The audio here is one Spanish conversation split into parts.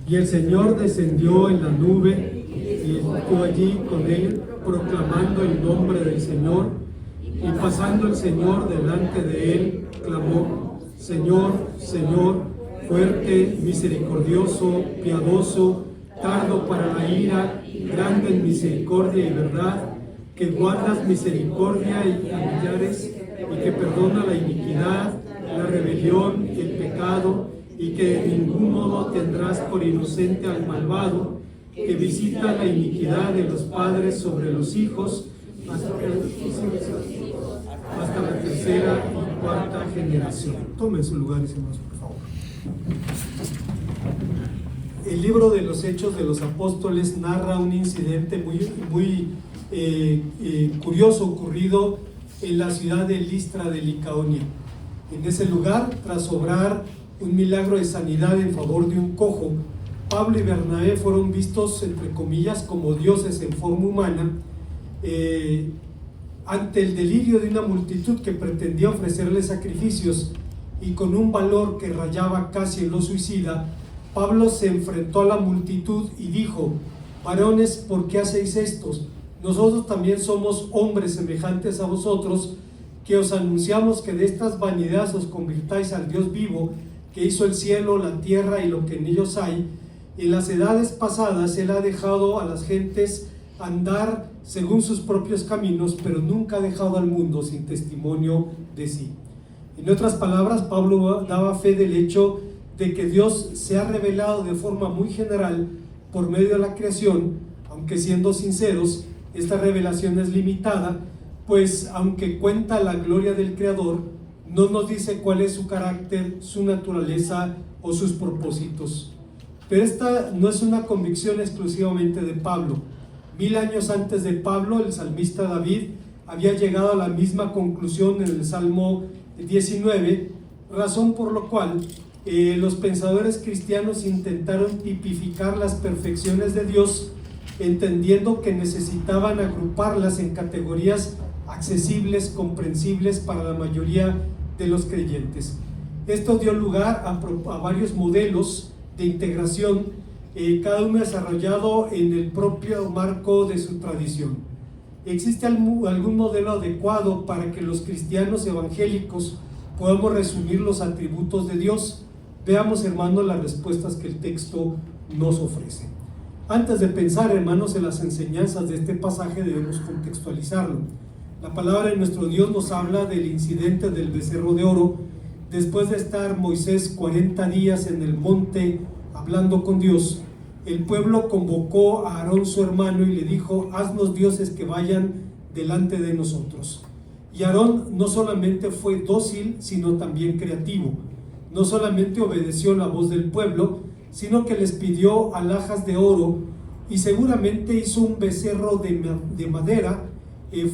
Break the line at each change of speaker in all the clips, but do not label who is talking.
Y el Señor descendió en la nube y estuvo allí con él, proclamando el nombre del Señor. Y pasando el Señor delante de él, clamó: Señor, Señor, fuerte, misericordioso, piadoso, tardo para la ira, grande en misericordia y verdad, que guardas misericordia a millares, y que perdona la iniquidad, la rebelión y el pecado, y que de ningún modo tendrás por inocente al malvado, que visita la iniquidad de los padres sobre los hijos, hasta la tercera y cuarta generación. Tomen sus lugares, hermanos, por favor. El libro de los Hechos de los Apóstoles narra un incidente muy curioso ocurrido en la ciudad de Listra de Licaonia. En ese lugar, tras obrar un milagro de sanidad en favor de un cojo, Pablo y Bernabé fueron vistos, entre comillas, como dioses en forma humana, ante el delirio de una multitud que pretendía ofrecerle sacrificios, y con un valor que rayaba casi en lo suicida, Pablo se enfrentó a la multitud y dijo: varones, ¿por qué hacéis esto? Nosotros también somos hombres semejantes a vosotros, que os anunciamos que de estas vanidades os convirtáis al Dios vivo, que hizo el cielo, la tierra y lo que en ellos hay. En las edades pasadas él ha dejado a las gentes andar según sus propios caminos, pero nunca ha dejado al mundo sin testimonio de sí. En otras palabras, Pablo daba fe del hecho de que Dios se ha revelado de forma muy general por medio de la creación, aunque siendo sinceros, esta revelación es limitada, pues aunque cuenta la gloria del Creador, no nos dice cuál es su carácter, su naturaleza o sus propósitos. Pero esta no es una convicción exclusivamente de Pablo. 1000 años antes de Pablo, el salmista David había llegado a la misma conclusión en el Salmo 19, razón por la cual los pensadores cristianos intentaron tipificar las perfecciones de Dios, entendiendo que necesitaban agruparlas en categorías accesibles, comprensibles para la mayoría de los creyentes. Esto dio lugar a varios modelos de integración, cada uno desarrollado en el propio marco de su tradición. ¿Existe algún modelo adecuado para que los cristianos evangélicos podamos resumir los atributos de Dios? Veamos, hermanos, las respuestas que el texto nos ofrece. Antes de pensar, hermanos, en las enseñanzas de este pasaje, debemos contextualizarlo. La palabra de nuestro Dios nos habla del incidente del becerro de oro. Después de estar Moisés 40 días en el monte hablando con Dios, el pueblo convocó a Aarón su hermano y le dijo: haznos dioses que vayan delante de nosotros. Y Aarón no solamente fue dócil, sino también creativo. No solamente obedeció la voz del pueblo, sino que les pidió alhajas de oro, y seguramente hizo un becerro de madera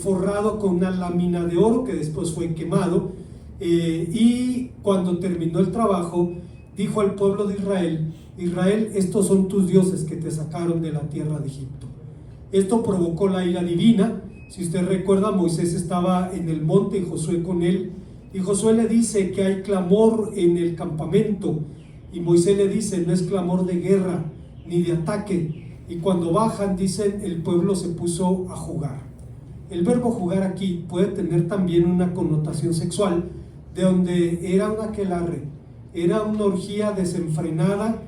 forrado con una lámina de oro que después fue quemado, y cuando terminó el trabajo dijo al pueblo de Israel: Israel, estos son tus dioses que te sacaron de la tierra de Egipto. Esto provocó la ira divina. Si usted recuerda, Moisés estaba en el monte y Josué con él, y Josué le dice que hay clamor en el campamento, y Moisés le dice: no es clamor de guerra ni de ataque. Y cuando bajan, dicen, el pueblo se puso a jugar. El verbo jugar aquí puede tener también una connotación sexual, de donde era un aquelarre, era una orgía desenfrenada,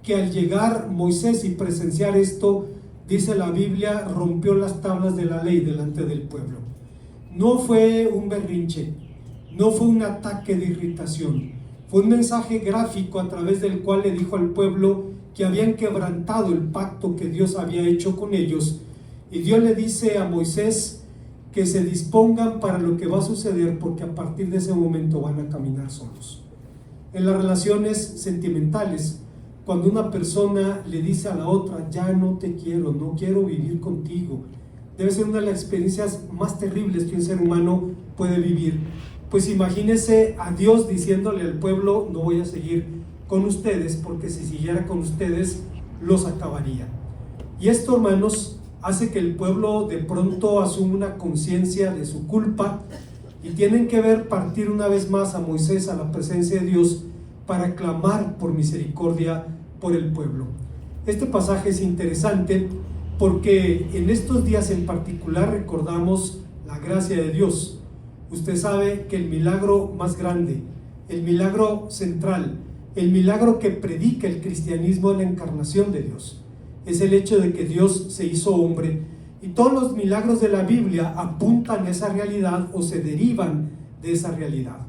que al llegar Moisés y presenciar esto, dice la Biblia, rompió las tablas de la ley delante del pueblo. No fue un berrinche, no fue un ataque de irritación, fue un mensaje gráfico a través del cual le dijo al pueblo que habían quebrantado el pacto que Dios había hecho con ellos, y Dios le dice a Moisés que se dispongan para lo que va a suceder, porque a partir de ese momento van a caminar solos. En las relaciones sentimentales, cuando una persona le dice a la otra: ya no te quiero, no quiero vivir contigo, debe ser una de las experiencias más terribles que un ser humano puede vivir. Pues imagínese a Dios diciéndole al pueblo: no voy a seguir con ustedes, porque si siguiera con ustedes los acabaría. Y esto, hermanos, hace que el pueblo de pronto asuma una conciencia de su culpa, y tienen que ver partir una vez más a Moisés a la presencia de Dios para clamar por misericordia por el pueblo. Este pasaje es interesante porque en estos días en particular recordamos la gracia de Dios. Usted sabe que el milagro más grande, el milagro central, el milagro que predica el cristianismo es la encarnación de Dios. Es el hecho de que Dios se hizo hombre, y todos los milagros de la Biblia apuntan a esa realidad o se derivan de esa realidad.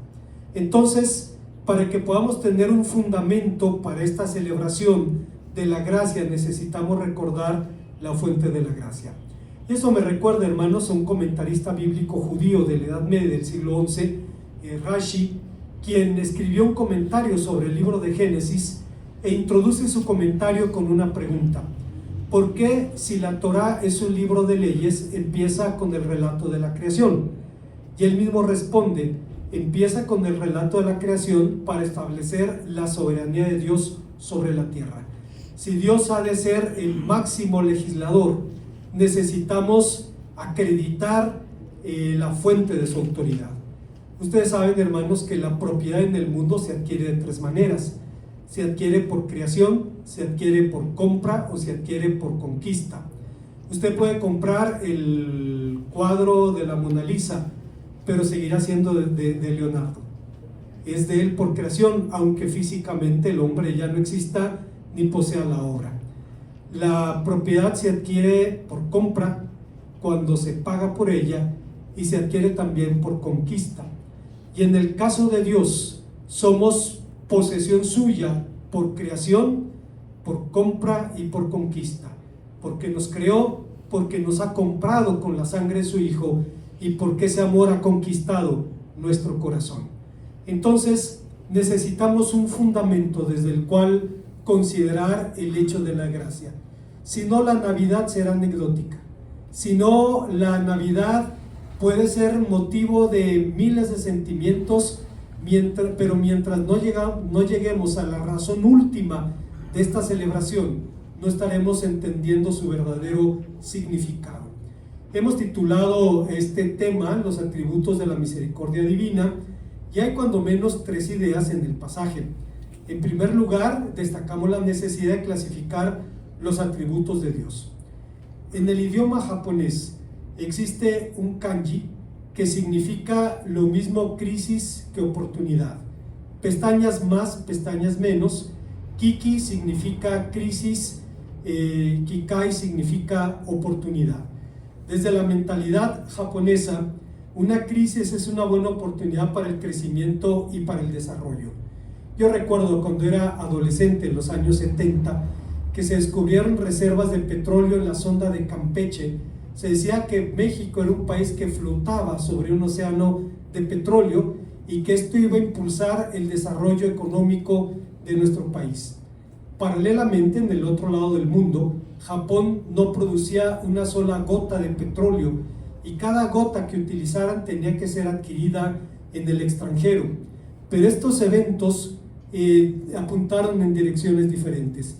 Entonces, para que podamos tener un fundamento para esta celebración de la gracia, necesitamos recordar la fuente de la gracia. Y eso me recuerda, hermanos, a un comentarista bíblico judío de la Edad Media del siglo XI, Rashi, quien escribió un comentario sobre el libro de Génesis e introduce su comentario con una pregunta: ¿por qué, si la Torá es un libro de leyes, empieza con el relato de la creación? Y él mismo responde: empieza con el relato de la creación para establecer la soberanía de Dios sobre la tierra. Si Dios ha de ser el máximo legislador, necesitamos acreditar la fuente de su autoridad. Ustedes saben, hermanos, que la propiedad en el mundo se adquiere de tres maneras: se adquiere por creación, se adquiere por compra o se adquiere por conquista. Usted puede comprar el cuadro de la Mona Lisa, pero seguirá siendo de Leonardo. Es de él por creación, aunque físicamente el hombre ya no exista ni posea la obra. La propiedad se adquiere por compra cuando se paga por ella, y se adquiere también por conquista. Y en el caso de Dios, somos posesión suya por creación, por compra y por conquista, porque nos creó, porque nos ha comprado con la sangre de su Hijo, y porque ese amor ha conquistado nuestro corazón. Entonces necesitamos un fundamento desde el cual considerar el hecho de la gracia. Si no, la Navidad será anecdótica. Si no, la Navidad puede ser motivo de miles de sentimientos, pero mientras no lleguemos a la razón última de esta celebración, no estaremos entendiendo su verdadero significado. Hemos titulado este tema los atributos de la misericordia divina, y hay cuando menos tres ideas en el pasaje. En primer lugar, destacamos la necesidad de clasificar los atributos de Dios. En el idioma japonés existe un kanji que significa lo mismo crisis que oportunidad. Pestañas más, pestañas menos. Kiki significa crisis, Kikai significa oportunidad. Desde la mentalidad japonesa, una crisis es una buena oportunidad para el crecimiento y para el desarrollo. Yo recuerdo cuando era adolescente, en los años 70, que se descubrieron reservas de petróleo en la sonda de Campeche. Se decía que México era un país que flotaba sobre un océano de petróleo y que esto iba a impulsar el desarrollo económico de nuestro país. Paralelamente, en el otro lado del mundo, Japón no producía una sola gota de petróleo, y cada gota que utilizaran tenía que ser adquirida en el extranjero. Pero estos eventos apuntaron en direcciones diferentes.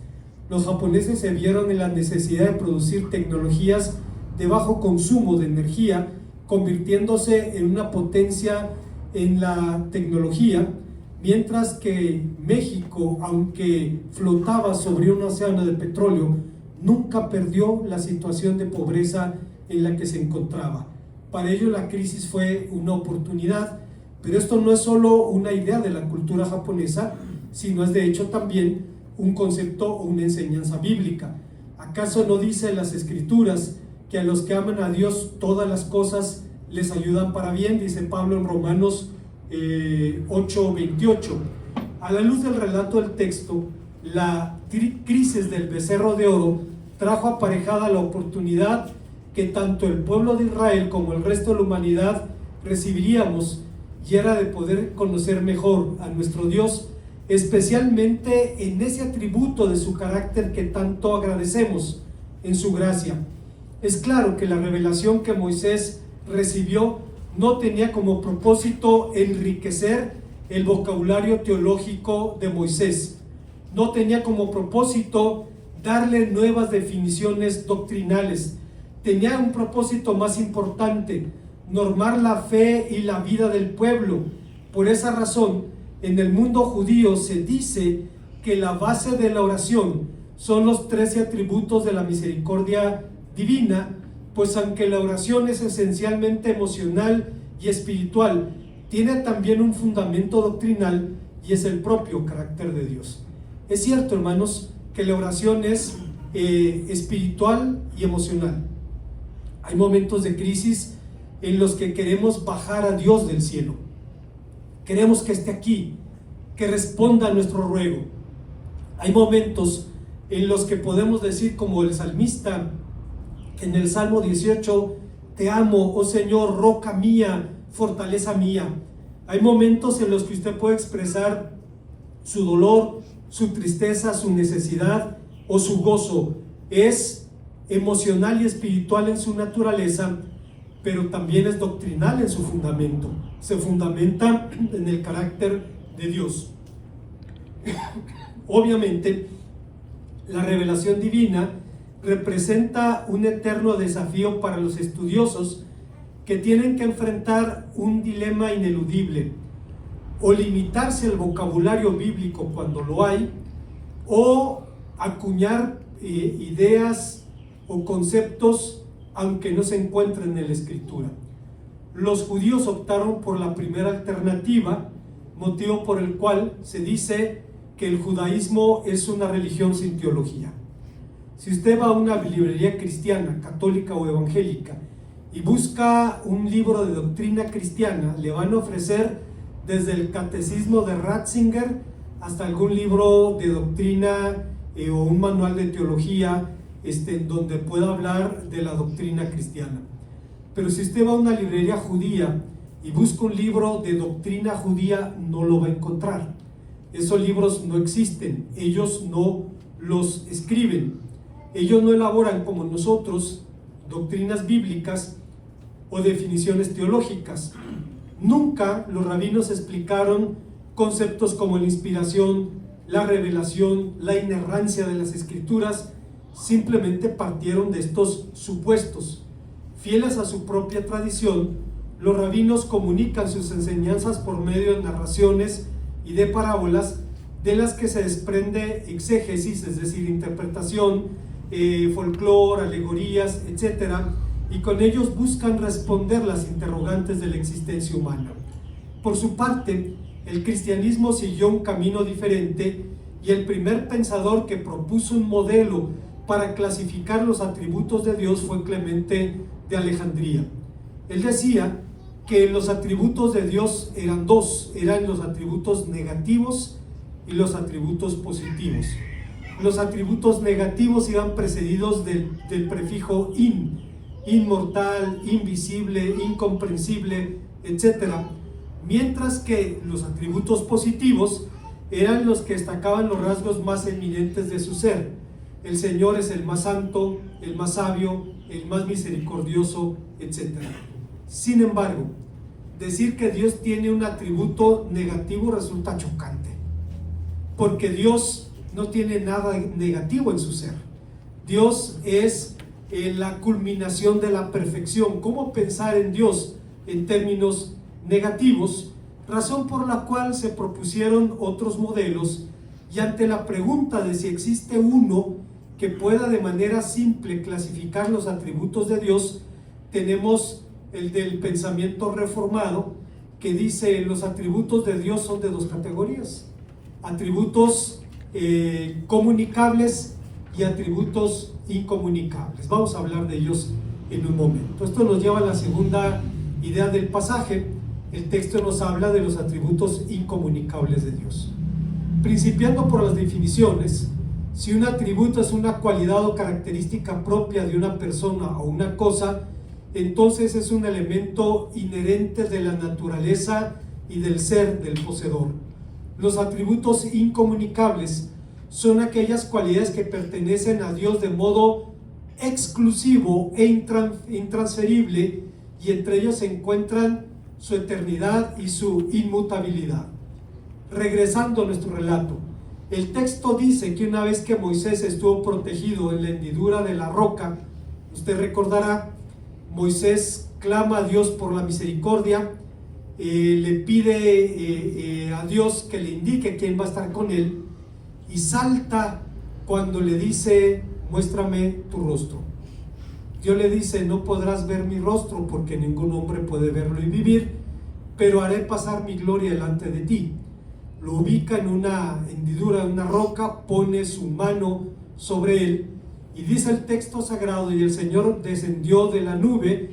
Los japoneses se vieron en la necesidad de producir tecnologías de bajo consumo de energía, convirtiéndose en una potencia en la tecnología, mientras que México, aunque flotaba sobre un océano de petróleo, nunca perdió la situación de pobreza en la que se encontraba. Para ello la crisis fue una oportunidad, pero esto no es solo una idea de la cultura japonesa, sino es de hecho también un concepto o una enseñanza bíblica. ¿Acaso no dice las Escrituras que a los que aman a Dios todas las cosas les ayudan para bien? Dice Pablo en Romanos 8:28. A la luz del relato del texto, la crisis del becerro de oro trajo aparejada la oportunidad que tanto el pueblo de Israel como el resto de la humanidad recibiríamos, y era de poder conocer mejor a nuestro Dios, especialmente en ese atributo de su carácter que tanto agradecemos, en su gracia. Es claro que la revelación que Moisés recibió no tenía como propósito enriquecer el vocabulario teológico de Moisés, no tenía como propósito darle nuevas definiciones doctrinales, tenía un propósito más importante: normar la fe y la vida del pueblo. Por esa razón, en el mundo judío se dice que la base de la oración son los 13 atributos de la misericordia divina, pues aunque la oración es esencialmente emocional y espiritual, tiene también un fundamento doctrinal y es el propio carácter de Dios. Es cierto, hermanos, que la oración es espiritual y emocional. Hay momentos de crisis en los que queremos bajar a Dios del cielo. Queremos que esté aquí, que responda a nuestro ruego. Hay momentos en los que podemos decir como el salmista en el Salmo 18, te amo, oh Señor, roca mía, fortaleza mía. Hay momentos en los que usted puede expresar su dolor, su tristeza, su necesidad o su gozo. Es emocional y espiritual en su naturaleza, pero también es doctrinal en su fundamento. Se fundamenta en el carácter de Dios. Obviamente, la revelación divina representa un eterno desafío para los estudiosos que tienen que enfrentar un dilema ineludible: o limitarse al vocabulario bíblico cuando lo hay, o acuñar ideas o conceptos aunque no se encuentren en la Escritura. Los judíos optaron por la primera alternativa, motivo por el cual se dice que el judaísmo es una religión sin teología. Si usted va a una librería cristiana, católica o evangélica y busca un libro de doctrina cristiana, le van a ofrecer desde el catecismo de Ratzinger hasta algún libro de doctrina o un manual de teología donde pueda hablar de la doctrina cristiana. Pero si usted va a una librería judía y busca un libro de doctrina judía, no lo va a encontrar. Esos libros no existen, ellos no los escriben, ellos no elaboran como nosotros doctrinas bíblicas o definiciones teológicas. Nunca los rabinos explicaron conceptos como la inspiración, la revelación, la inerrancia de las escrituras. Simplemente partieron de estos supuestos. Fieles a su propia tradición, los rabinos comunican sus enseñanzas por medio de narraciones y de parábolas de las que se desprende exégesis, es decir, interpretación, folclore, alegorías, etc. Y con ellos buscan responder las interrogantes de la existencia humana. Por su parte, el cristianismo siguió un camino diferente y el primer pensador que propuso un modelo para clasificar los atributos de Dios fue Clemente de Alejandría. Él decía que los atributos de Dios eran dos, eran los atributos negativos y los atributos positivos. Los atributos negativos iban precedidos del prefijo in, inmortal, invisible, incomprensible, etc. Mientras que los atributos positivos eran los que destacaban los rasgos más eminentes de su ser. El Señor es el más santo, el más sabio, el más misericordioso, etc. Sin embargo, decir que Dios tiene un atributo negativo resulta chocante, porque Dios no tiene nada negativo en su ser. Dios es la culminación de la perfección. ¿Cómo pensar en Dios en términos negativos? Razón por la cual se propusieron otros modelos, y ante la pregunta de si existe uno que pueda de manera simple clasificar los atributos de Dios, tenemos el del pensamiento reformado, que dice los atributos de Dios son de dos categorías: atributos comunicables y atributos incomunicables. Vamos a hablar de ellos en un momento. Esto nos lleva a la segunda idea del pasaje. El texto nos habla de los atributos incomunicables de Dios. Principiando por las definiciones, si un atributo es una cualidad o característica propia de una persona o una cosa, entonces es un elemento inherente de la naturaleza y del ser del poseedor. Los atributos incomunicables son aquellas cualidades que pertenecen a Dios de modo exclusivo e intransferible, y entre ellos se encuentran su eternidad y su inmutabilidad. Regresando a nuestro relato, el texto dice que una vez que Moisés estuvo protegido en la hendidura de la roca, usted recordará, Moisés clama a Dios por la misericordia, le pide a Dios que le indique quién va a estar con él, y salta cuando le dice: muéstrame tu rostro. Dios le dice: no podrás ver mi rostro porque ningún hombre puede verlo y vivir, pero haré pasar mi gloria delante de ti. Lo ubica en una hendidura de una roca, pone su mano sobre él, y dice el texto sagrado: y el Señor descendió de la nube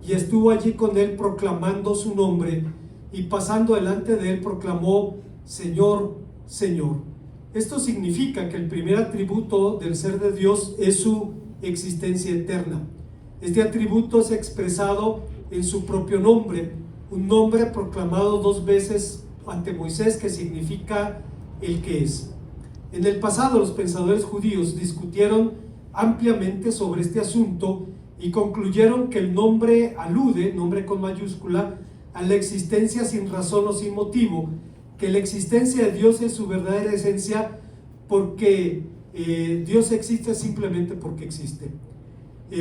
y estuvo allí con él proclamando su nombre, y pasando delante de él proclamó: Señor, Señor. Esto significa que el primer atributo del ser de Dios es su existencia eterna. Este atributo es expresado en su propio nombre, un nombre proclamado 2 veces ante Moisés, que significa el que es. En el pasado, los pensadores judíos discutieron ampliamente sobre este asunto y concluyeron que el nombre alude, nombre con mayúscula, a la existencia sin razón o sin motivo, que la existencia de Dios es su verdadera esencia, porque Dios existe simplemente porque existe.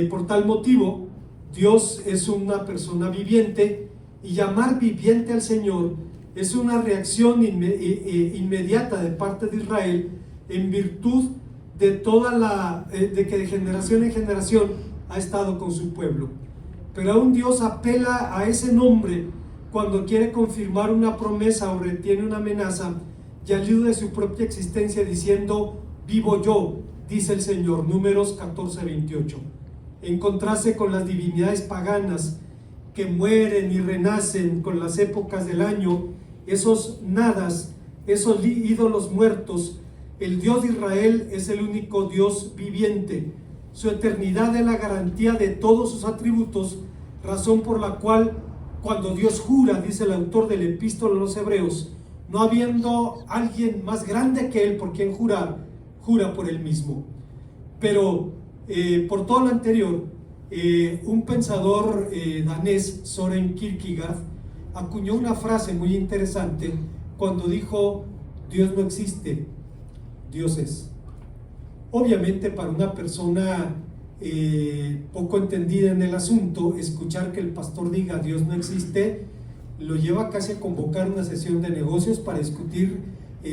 Por tal motivo, Dios es una persona viviente, y llamar viviente al Señor es una reacción inmediata de parte de Israel, en virtud de de que de generación en generación ha estado con su pueblo. Pero aún Dios apela a ese nombre cuando quiere confirmar una promesa o retiene una amenaza, y alude de su propia existencia diciendo: vivo yo, dice el Señor. Números 14:28. En contraste con las divinidades paganas que mueren y renacen con las épocas del año, esos nadas, esos ídolos muertos, el Dios de Israel es el único Dios viviente. Su eternidad es la garantía de todos sus atributos, razón por la cual cuando Dios jura, dice el autor del epístola a los Hebreos, no habiendo alguien más grande que él por quien jurar, jura por él mismo. Pero por todo lo anterior, un pensador danés, Søren Kierkegaard, acuñó una frase muy interesante cuando dijo: Dios no existe, Dios es. Obviamente, para una persona poco entendida en el asunto, escuchar que el pastor diga Dios no existe lo lleva casi a convocar una sesión de negocios para discutir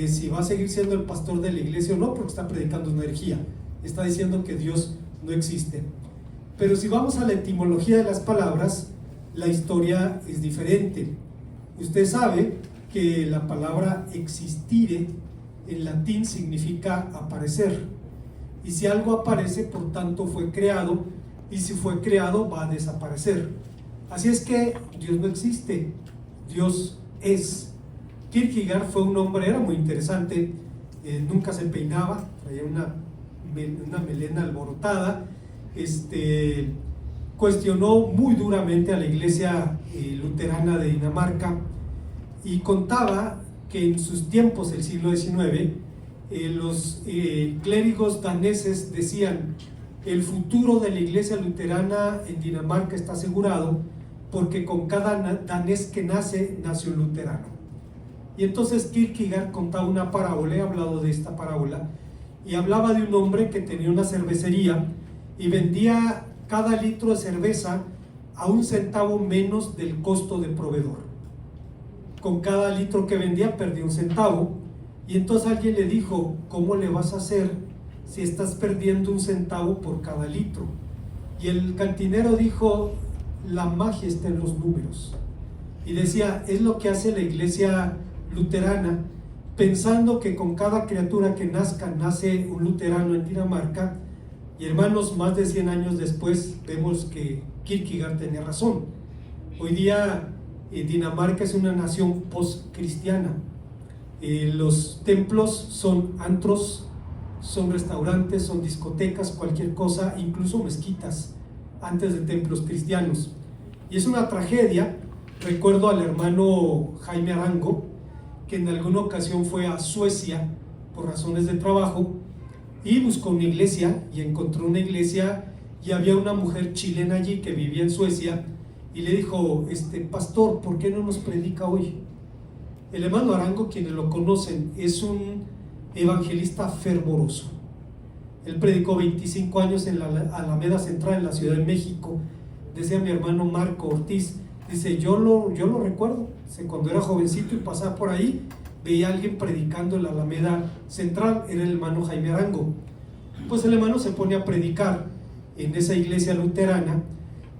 si va a seguir siendo el pastor de la iglesia o no, porque está predicando una herejía, está diciendo que Dios no existe. Pero si vamos a la etimología de las palabras, la historia es diferente. Usted sabe que la palabra existire en latín significa aparecer, y si algo aparece, por tanto fue creado, y si fue creado va a desaparecer. Así es que Dios no existe, Dios es. Kierkegaard fue un hombre, era muy interesante, nunca se peinaba, traía una melena alborotada, cuestionó muy duramente a la iglesia luterana de Dinamarca, y contaba que en sus tiempos, el siglo XIX, los clérigos daneses decían: el futuro de la iglesia luterana en Dinamarca está asegurado, porque con cada danés que nace, nace un luterano. Y entonces Kierkegaard contaba una parábola, he hablado de esta parábola, y hablaba de un hombre que tenía una cervecería y vendía cada litro de cerveza a 1 centavo menos del costo de proveedor. Con cada litro que vendía perdía 1 centavo, y entonces alguien le dijo: ¿cómo le vas a hacer si estás perdiendo 1 centavo por cada litro? Y el cantinero dijo: la magia está en los números. Y decía: es lo que hace la iglesia luterana, pensando que con cada criatura que nazca, nace un luterano en Dinamarca. Y hermanos, más de 100 años después vemos que Kierkegaard tenía razón. Hoy día Dinamarca es una nación post-cristiana. Los templos son antros, son restaurantes, son discotecas, cualquier cosa, incluso mezquitas antes de templos cristianos. Y es una tragedia. Recuerdo al hermano Jaime Arango, que en alguna ocasión fue a Suecia por razones de trabajo y buscó una iglesia, y encontró una iglesia, y había una mujer chilena allí que vivía en Suecia, y le dijo: pastor, ¿por qué no nos predica hoy? El hermano Arango, quienes lo conocen, es un evangelista fervoroso. Él predicó 25 años en la Alameda Central en la Ciudad de México. Decía mi hermano Marco Ortiz, dice: yo lo recuerdo, cuando era jovencito y pasaba por ahí, veía a alguien predicando en la Alameda Central, era el hermano Jaime Arango. Pues el hermano se pone a predicar en esa iglesia luterana,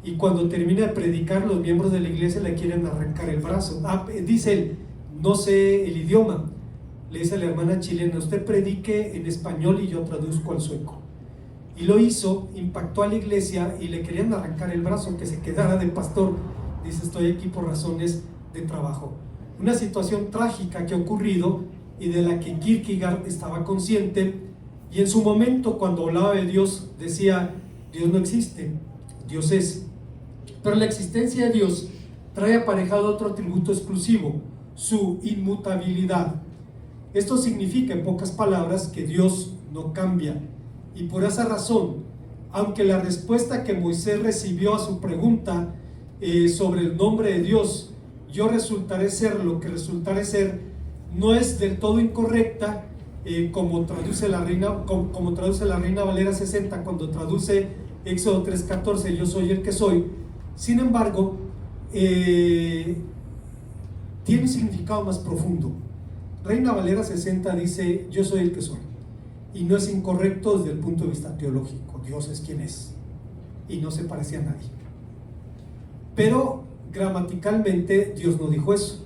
y cuando termina de predicar, los miembros de la iglesia le quieren arrancar el brazo. Dice él, no sé el idioma. Le dice a la hermana chilena, usted predique en español y yo traduzco al sueco. Y lo hizo, impactó a la iglesia y le querían arrancar el brazo, que se quedara de pastor. Dice, estoy aquí por razones de trabajo. Una situación trágica que ha ocurrido y de la que Kierkegaard estaba consciente, y en su momento, cuando hablaba de Dios, decía, Dios no existe, Dios es. Pero la existencia de Dios trae aparejado otro atributo exclusivo, su inmutabilidad. Esto significa, en pocas palabras, que Dios no cambia. Y por esa razón, aunque la respuesta que Moisés recibió a su pregunta sobre el nombre de Dios, yo resultaré ser lo que resultaré ser, no es del todo incorrecta, como traduce la Reina Valera 60 cuando traduce Éxodo 3:14, yo soy el que soy. Sin embargo, tiene un significado más profundo. Reina Valera 60 dice, yo soy el que soy, y no es incorrecto desde el punto de vista teológico. Dios es quien es y no se parece a nadie. Pero gramaticalmente Dios no dijo eso.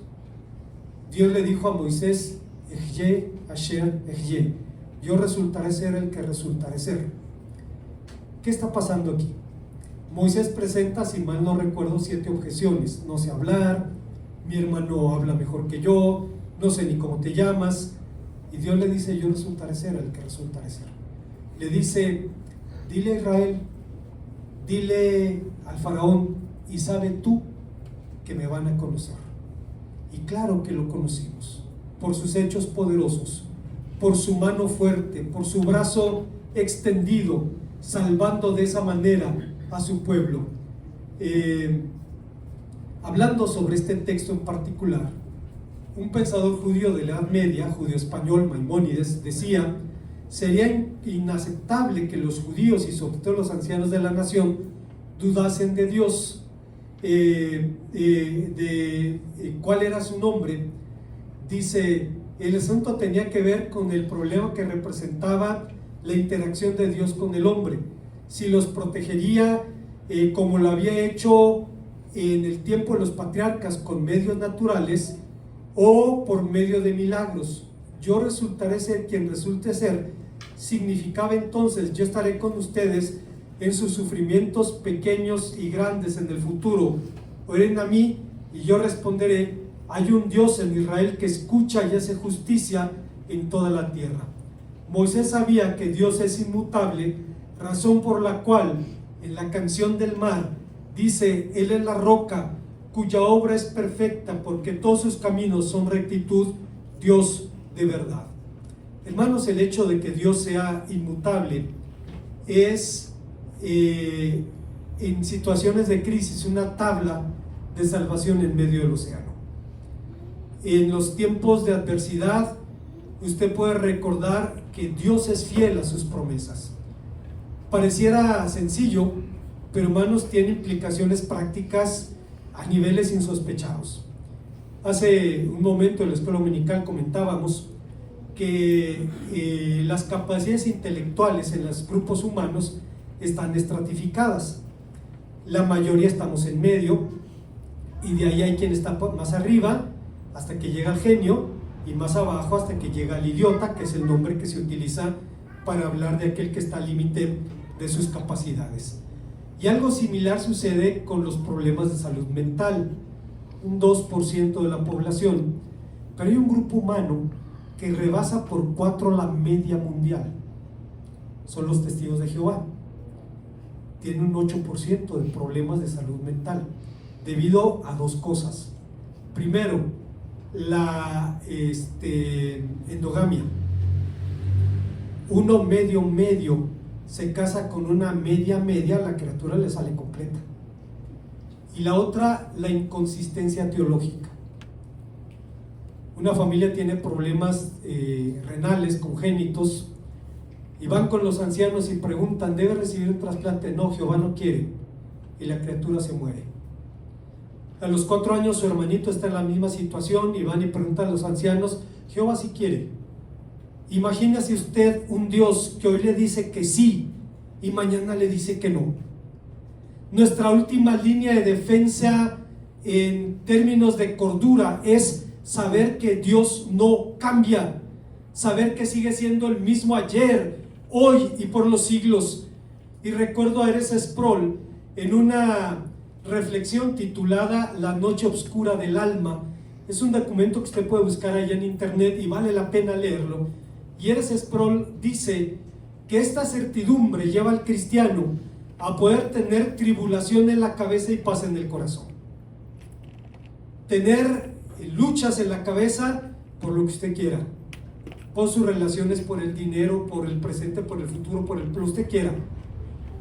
Dios le dijo a Moisés, Ejye, Asher, Ejye, yo resultaré ser el que resultaré ser. ¿Qué está pasando aquí? Moisés presenta, si mal no recuerdo, 7 objeciones. No sé hablar, mi hermano habla mejor que yo, no sé ni cómo te llamas. Y Dios le dice, yo resultaré ser el que resultaré ser. Le dice, dile a Israel, dile al faraón, y sabe tú que me van a conocer. Y claro que lo conocimos, por sus hechos poderosos, por su mano fuerte, por su brazo extendido, salvando de esa manera a su pueblo. Hablando sobre este texto en particular, un pensador judío de la Edad Media, judío español, Maimónides, decía, sería inaceptable que los judíos y sobre todo los ancianos de la nación dudasen de Dios, cuál era su nombre. Dice, el asunto tenía que ver con el problema que representaba la interacción de Dios con el hombre, si los protegería como lo había hecho en el tiempo de los patriarcas con medios naturales o por medio de milagros. Yo resultaré ser quien resulte ser, significaba entonces, yo estaré con ustedes en sus sufrimientos pequeños y grandes en el futuro. Oren a mí y yo responderé, hay un Dios en Israel que escucha y hace justicia en toda la tierra. Moisés sabía que Dios es inmutable, razón por la cual en la canción del mar dice, Él es la roca cuya obra es perfecta porque todos sus caminos son rectitud, Dios de verdad. Hermanos, el hecho de que Dios sea inmutable es en situaciones de crisis una tabla de salvación en medio del océano. En los tiempos de adversidad usted puede recordar que Dios es fiel a sus promesas. Pareciera sencillo, pero hermanos, tiene implicaciones prácticas a niveles insospechados. Hace un momento en la escuela dominical comentábamos que las capacidades intelectuales en los grupos humanos están estratificadas. La mayoría estamos en medio, y de ahí hay quien está más arriba hasta que llega el genio, y más abajo hasta que llega el idiota, que es el nombre que se utiliza para hablar de aquel que está al límite de sus capacidades. Y algo similar sucede con los problemas de salud mental, un 2% de la población, pero hay un grupo humano que rebasa por 4 la media mundial, son los testigos de Jehová. Tienen un 8% de problemas de salud mental, debido a 2 cosas. Primero, la endogamia. Uno medio se casa con una media, la criatura le sale completa. Y la otra, la inconsistencia teológica. Una familia tiene problemas renales congénitos y van con los ancianos y preguntan, ¿debe recibir un trasplante? No, Jehová no quiere, y la criatura se muere. A los 4 años su hermanito está en la misma situación y van y preguntan a los ancianos, Jehová sí quiere. Imagínese usted un Dios que hoy le dice que sí y mañana le dice que no. Nuestra última línea de defensa en términos de cordura es saber que Dios no cambia, saber que sigue siendo el mismo ayer, hoy y por los siglos. Y recuerdo a R.C. Sproul en una reflexión titulada La noche oscura del alma. Es un documento que usted puede buscar allá en internet y vale la pena leerlo. Y R.C. Sproul dice que esta certidumbre lleva al cristiano a poder tener tribulación en la cabeza y paz en el corazón. Tener luchas en la cabeza por lo que usted quiera, por sus relaciones, por el dinero, por el presente, por el futuro, por lo que usted quiera,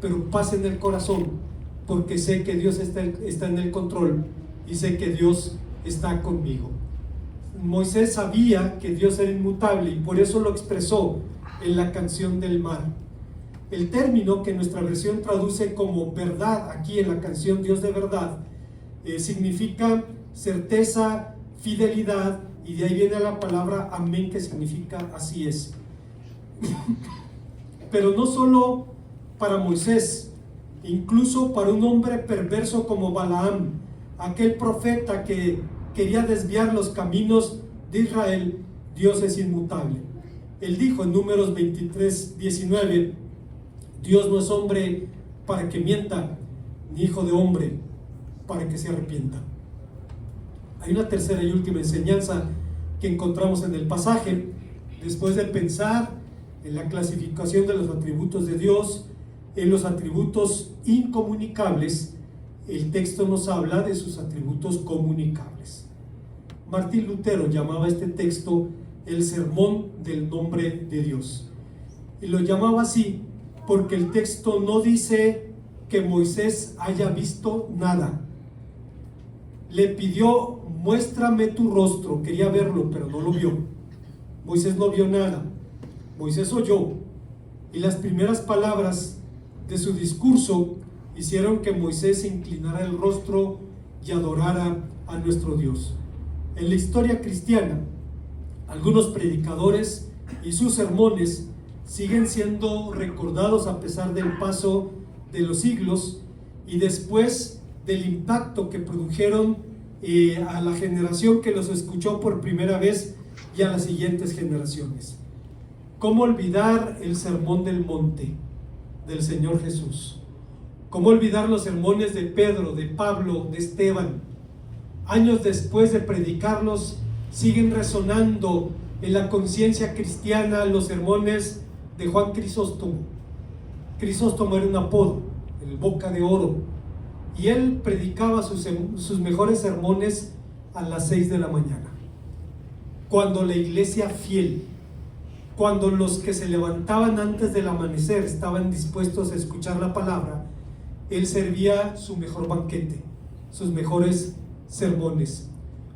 pero paz en el corazón, porque sé que Dios está en el control y sé que Dios está conmigo. Moisés sabía que Dios era inmutable y por eso lo expresó en la canción del mar. El término que nuestra versión traduce como verdad, aquí en la canción Dios de verdad, significa certeza, fidelidad, y de ahí viene la palabra amén, que significa así es. Pero no solo para Moisés, incluso para un hombre perverso como Balaam, aquel profeta que quería desviar los caminos de Israel, Dios es inmutable. Él dijo en Números 23:19, Dios no es hombre para que mienta, ni hijo de hombre para que se arrepienta. Hay una tercera y última enseñanza que encontramos en el pasaje. Después de pensar en la clasificación de los atributos de Dios, en los atributos incomunicables, el texto nos habla de sus atributos comunicables. Martín Lutero llamaba este texto el sermón del nombre de Dios. Y lo llamaba así porque el texto no dice que Moisés haya visto nada. Le pidió, muéstrame tu rostro, quería verlo, pero no lo vio. Moisés no vio nada. Moisés oyó. Y las primeras palabras de su discurso hicieron que Moisés inclinara el rostro y adorara a nuestro Dios. En la historia cristiana, algunos predicadores y sus sermones siguen siendo recordados a pesar del paso de los siglos y después del impacto que produjeron a la generación que los escuchó por primera vez y a las siguientes generaciones. ¿Cómo olvidar el sermón del monte del Señor Jesús? ¿Cómo olvidar los sermones de Pedro, de Pablo, de Esteban? Años después de predicarlos, siguen resonando en la conciencia cristiana los sermones de Juan Crisóstomo. Crisóstomo era un apodo, el boca de oro, y él predicaba sus mejores sermones a las 6 de la mañana. Cuando la iglesia fiel, cuando los que se levantaban antes del amanecer estaban dispuestos a escuchar la palabra, él servía su mejor banquete, sus mejores sermones.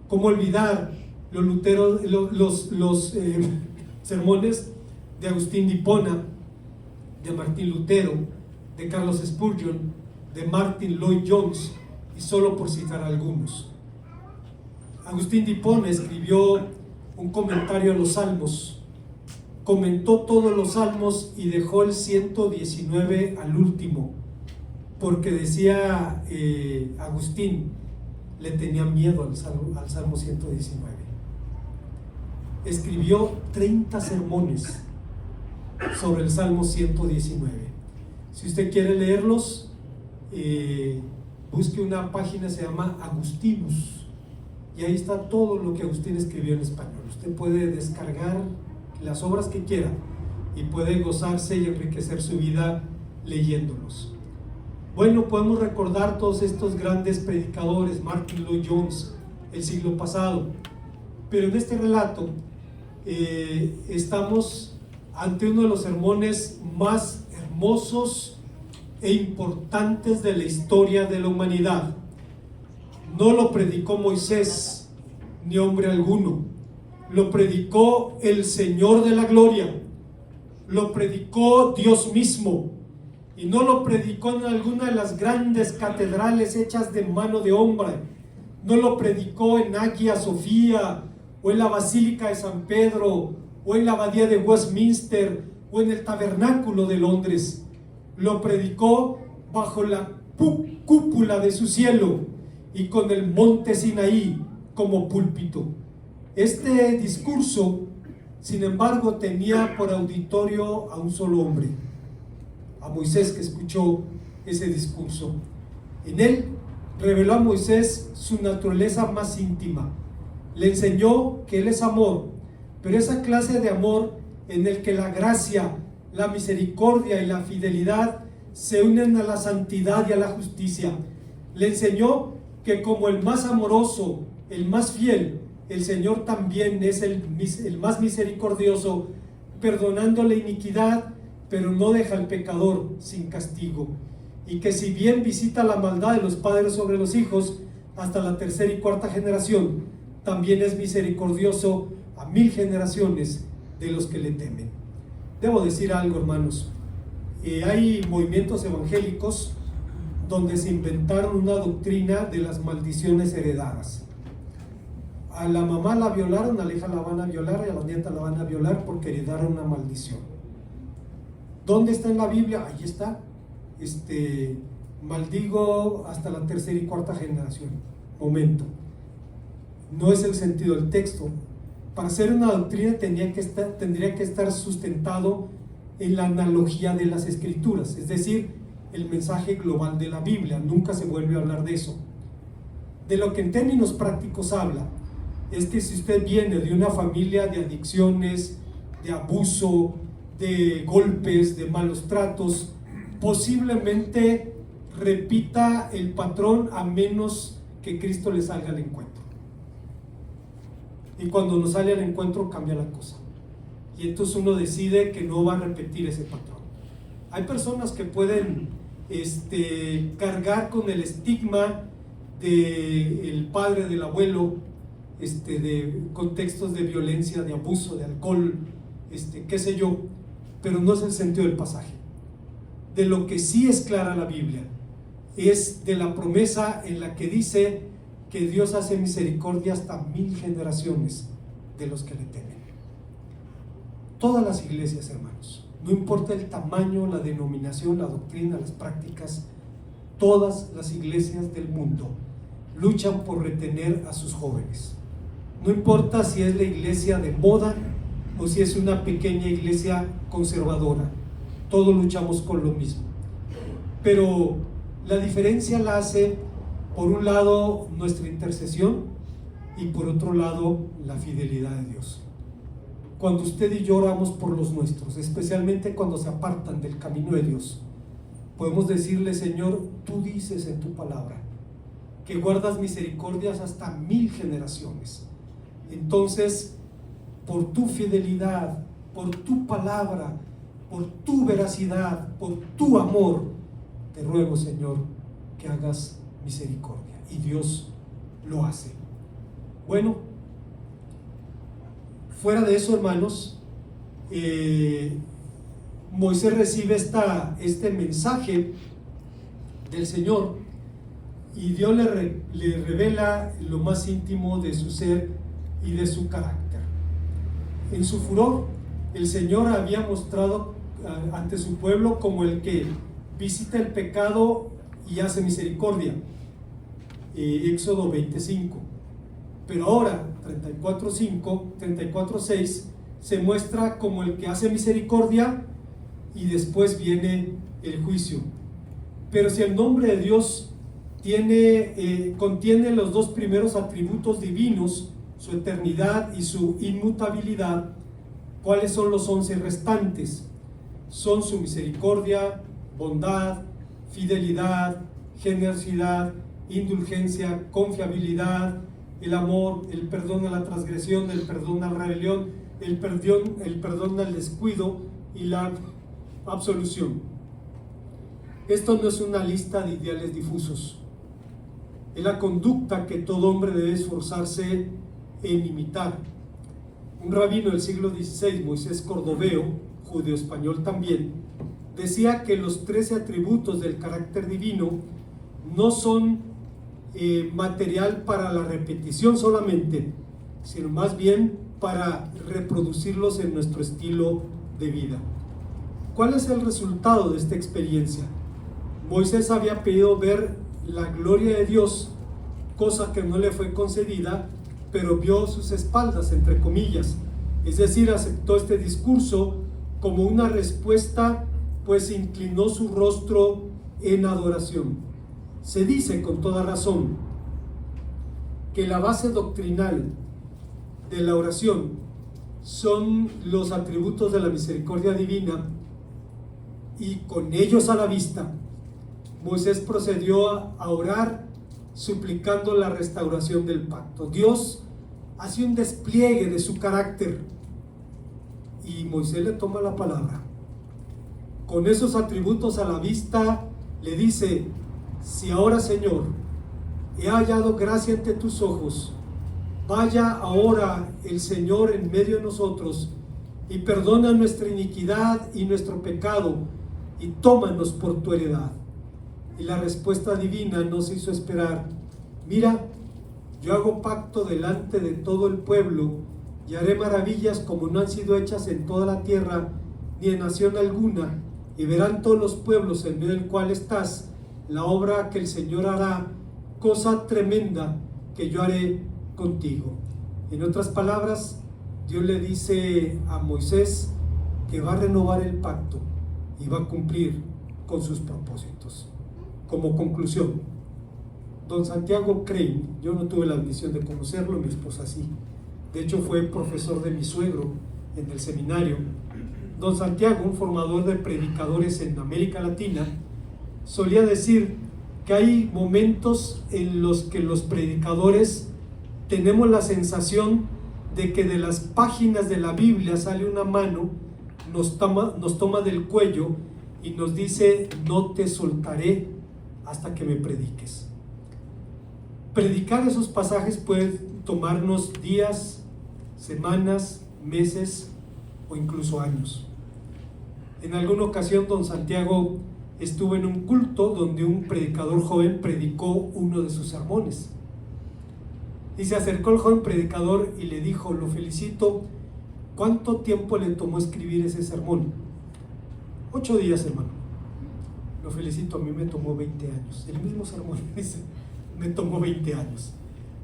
¿Cómo olvidar los sermones de Agustín de Hipona, de Martín Lutero, de Carlos Spurgeon, de Martin Lloyd Jones, y solo por citar algunos? Agustín de Hipona escribió un comentario a los Salmos, comentó todos los Salmos y dejó el 119 al último, porque decía Agustín, le tenía miedo al Salmo 119. Escribió 30 sermones sobre el Salmo 119. Si usted quiere leerlos, busque una página, se llama Agustinus, y ahí está todo lo que Agustín escribió en español. Usted puede descargar las obras que quiera y puede gozarse y enriquecer su vida leyéndolos. Bueno, podemos recordar todos estos grandes predicadores, Martin Lloyd Jones, el siglo pasado, pero en este relato estamos ante uno de los sermones más hermosos e importantes de la historia de la humanidad. No lo predicó Moisés ni hombre alguno, lo predicó el Señor de la gloria, lo predicó Dios mismo, y no lo predicó en alguna de las grandes catedrales hechas de mano de hombre, no lo predicó en Hagia Sofía o en la Basílica de San Pedro, o en la Abadía de Westminster, o en el Tabernáculo de Londres. Lo predicó bajo la cúpula de su cielo y con el monte Sinaí como púlpito. Este discurso, sin embargo, tenía por auditorio a un solo hombre, a Moisés, que escuchó ese discurso. En él reveló a Moisés su naturaleza más íntima. Le enseñó que él es amor, pero esa clase de amor en el que la gracia, la misericordia y la fidelidad se unen a la santidad y a la justicia. Le enseñó que como el más amoroso, el más fiel, el Señor también es el más misericordioso, perdonando la iniquidad, pero no deja al pecador sin castigo. Y que si bien visita la maldad de los padres sobre los hijos hasta la tercera y cuarta generación, también es misericordioso a 1000 generaciones de los que le temen. Debo decir algo, hermanos. Hay movimientos evangélicos donde se inventaron una doctrina de las maldiciones heredadas. A la mamá la violaron, a la hija la van a violar y a la nieta la van a violar porque heredaron una maldición. ¿Dónde está en la Biblia? Ahí está. Maldigo hasta la tercera y cuarta generación. Momento. No es el sentido del texto. Para ser una doctrina tendría que estar sustentado en la analogía de las Escrituras, es decir, el mensaje global de la Biblia. Nunca se vuelve a hablar de eso. De lo que en términos prácticos habla es que si usted viene de una familia de adicciones, de abuso, de golpes, de malos tratos, posiblemente repita el patrón a menos que Cristo le salga al encuentro. Y cuando nos sale al encuentro cambia la cosa. Y entonces uno decide que no va a repetir ese patrón. Hay personas que pueden cargar con el estigma del padre, del abuelo, de contextos de violencia, de abuso, de alcohol, qué sé yo, pero no es el sentido del pasaje. De lo que sí es clara la Biblia es de la promesa en la que dice que Dios hace misericordia hasta 1000 generaciones de los que le temen. Todas las iglesias, hermanos, no importa el tamaño, la denominación, la doctrina, las prácticas, todas las iglesias del mundo luchan por retener a sus jóvenes. No importa si es la iglesia de moda o si es una pequeña iglesia conservadora, todos luchamos con lo mismo. Pero la diferencia la hace, por un lado, nuestra intercesión y por otro lado, la fidelidad de Dios. Cuando usted y yo oramos por los nuestros, especialmente cuando se apartan del camino de Dios, podemos decirle: Señor, tú dices en tu palabra que guardas misericordias hasta 1000 generaciones. Entonces, por tu fidelidad, por tu palabra, por tu veracidad, por tu amor, te ruego, Señor, que hagas misericordia. Y Dios lo hace. Bueno, fuera de eso, hermanos, Moisés recibe este mensaje del Señor y Dios le revela lo más íntimo de su ser y de su carácter. En su furor, el Señor había mostrado ante su pueblo como el que visita el pecado y hace misericordia, Éxodo 25. Pero ahora, 34:6, se muestra como el que hace misericordia y después viene el juicio. Pero si el nombre de Dios contiene los dos primeros atributos divinos, su eternidad y su inmutabilidad, ¿cuáles son los 11 restantes? Son su misericordia, bondad, fidelidad, generosidad, indulgencia, confiabilidad, el amor, el perdón a la transgresión, el perdón a la rebelión, el perdón al descuido y la absolución. Esto no es una lista de ideales difusos. Es la conducta que todo hombre debe esforzarse en imitar. Un rabino del siglo XVI, Moisés Cordoveo, judeo español también, decía que los 13 atributos del carácter divino no son material para la repetición solamente, sino más bien para reproducirlos en nuestro estilo de vida. ¿Cuál es el resultado de esta experiencia? Moisés había pedido ver la gloria de Dios, cosa que no le fue concedida, pero vio sus espaldas, entre comillas. Es decir, aceptó este discurso como una respuesta, pues inclinó su rostro en adoración. Se dice con toda razón que la base doctrinal de la oración son los atributos de la misericordia divina, y con ellos a la vista, Moisés procedió a orar suplicando la restauración del pacto. Dios hace un despliegue de su carácter y Moisés le toma la palabra. Con esos atributos a la vista le dice: si ahora, Señor, he hallado gracia ante tus ojos, vaya ahora el Señor en medio de nosotros y perdona nuestra iniquidad y nuestro pecado y tómanos por tu heredad. Y la respuesta divina no se hizo esperar. Mira, yo hago pacto delante de todo el pueblo y haré maravillas como no han sido hechas en toda la tierra ni en nación alguna, y verán todos los pueblos en medio del cual estás la obra que el Señor hará, cosa tremenda que yo haré contigo. En otras palabras, Dios le dice a Moisés que va a renovar el pacto y va a cumplir con sus propósitos. Como conclusión, don Santiago Crane, yo no tuve la bendición de conocerlo, mi esposa sí, de hecho fue profesor de mi suegro en el seminario. Don Santiago, un formador de predicadores en América Latina, solía decir que hay momentos en los que los predicadores tenemos la sensación de que de las páginas de la Biblia sale una mano, nos toma del cuello y nos dice: no te soltaré hasta que me prediques. Predicar esos pasajes puede tomarnos días, semanas, meses o incluso años. En alguna ocasión don Santiago estuvo en un culto donde un predicador joven predicó uno de sus sermones. Y se acercó el joven predicador y le dijo: lo felicito, ¿cuánto tiempo le tomó escribir ese sermón? 8 días, hermano. Lo felicito, a mí me tomó 20 años. El mismo sermón dice, me tomó 20 años.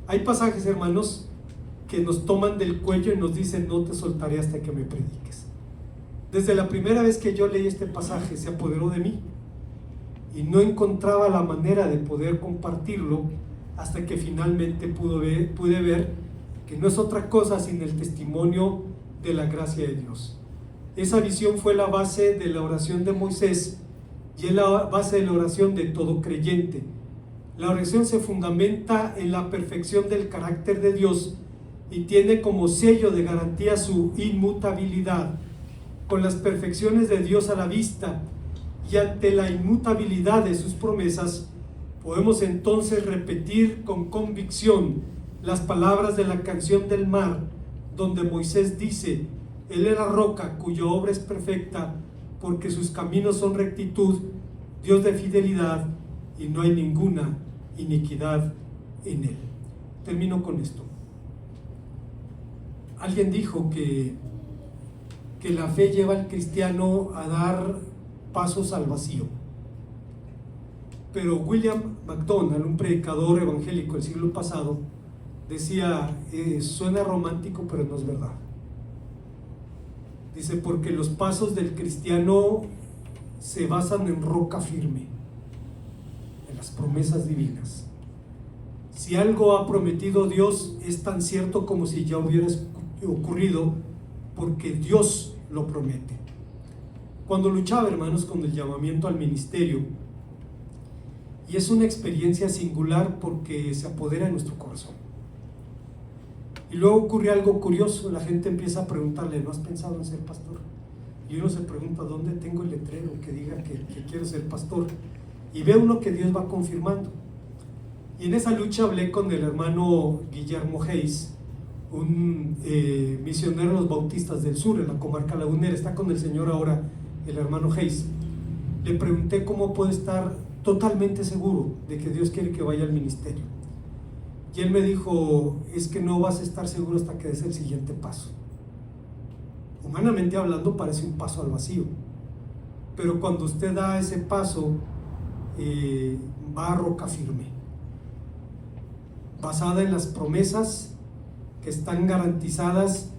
Hay pasajes, hermanos, que nos toman del cuello y nos dicen: no te soltaré hasta que me prediques. Desde la primera vez que yo leí este pasaje se apoderó de mí y no encontraba la manera de poder compartirlo hasta que finalmente pude ver que no es otra cosa sino el testimonio de la gracia de Dios. Esa visión fue la base de la oración de Moisés y es la base de la oración de todo creyente. La oración se fundamenta en la perfección del carácter de Dios y tiene como sello de garantía su inmutabilidad. Con las perfecciones de Dios a la vista y ante la inmutabilidad de sus promesas, podemos entonces repetir con convicción las palabras de la canción del mar, donde Moisés dice: Él es la roca cuya obra es perfecta, porque sus caminos son rectitud, Dios de fidelidad, y no hay ninguna iniquidad en él. Termino con esto. Alguien dijo que la fe lleva al cristiano a dar pasos al vacío. Pero William MacDonald, un predicador evangélico del siglo pasado, decía: suena romántico, pero no es verdad. Dice: porque los pasos del cristiano se basan en roca firme, en las promesas divinas. Si algo ha prometido Dios, es tan cierto como si ya hubiera ocurrido, porque Dios lo promete. Cuando luchaba, hermanos, con el llamamiento al ministerio, y es una experiencia singular porque se apodera de nuestro corazón. Y luego ocurre algo curioso, la gente empieza a preguntarle: ¿no has pensado en ser pastor? Y uno se pregunta: ¿dónde tengo el letrero que diga que quiero ser pastor? Y ve uno que Dios va confirmando. Y en esa lucha hablé con el hermano Guillermo Hayes, un misionero de los bautistas del sur, en la comarca lagunera. Está con el Señor ahora el hermano Hayes. Le pregunté cómo puede estar totalmente seguro de que Dios quiere que vaya al ministerio. Y él me dijo, es que no vas a estar seguro hasta que des el siguiente paso. Humanamente hablando parece un paso al vacío, pero cuando usted da ese paso, va a roca firme, basada en las promesas que están garantizadas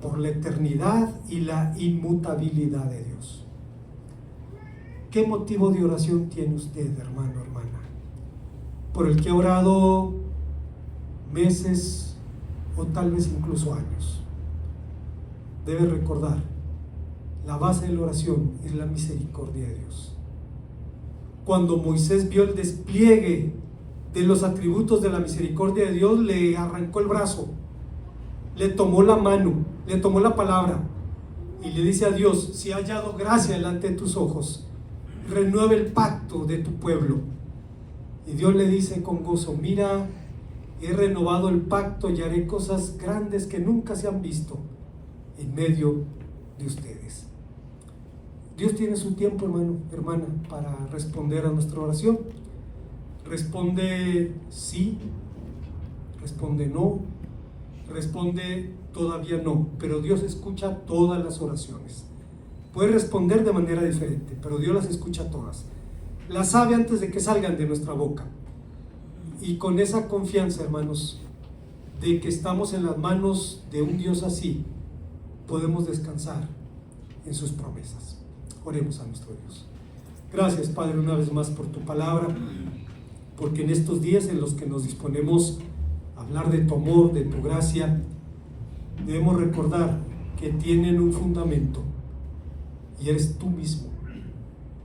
por la eternidad y la inmutabilidad de Dios. ¿Qué motivo de oración tiene usted, hermano, hermana? Por el que ha orado meses o tal vez incluso años. Debe recordar, la base de la oración es la misericordia de Dios. Cuando Moisés vio el despliegue de los atributos de la misericordia de Dios, le arrancó el brazo, le tomó la mano, le tomó la palabra y le dice a Dios, si ha hallado gracia delante de tus ojos, renueve el pacto de tu pueblo. Y Dios le dice con gozo, mira, he renovado el pacto y haré cosas grandes que nunca se han visto en medio de ustedes. Dios tiene su tiempo, hermano, hermana, para responder a nuestra oración. Responde sí, responde no, responde todavía no, pero Dios escucha todas las oraciones. Puede responder de manera diferente, pero Dios las escucha todas. Las sabe antes de que salgan de nuestra boca. Y con esa confianza, hermanos, de que estamos en las manos de un Dios así, podemos descansar en sus promesas. Oremos a nuestro Dios. Gracias, Padre, una vez más por tu palabra, porque en estos días en los que nos disponemos a hablar de tu amor, de tu gracia, debemos recordar que tienen un fundamento y eres tú mismo,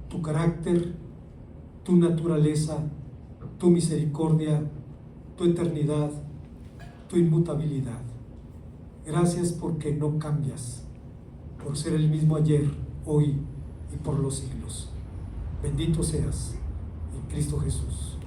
tu carácter, tu naturaleza, tu misericordia, tu eternidad, tu inmutabilidad. Gracias porque no cambias, por ser el mismo ayer, hoy y por los siglos. Bendito seas en Cristo Jesús.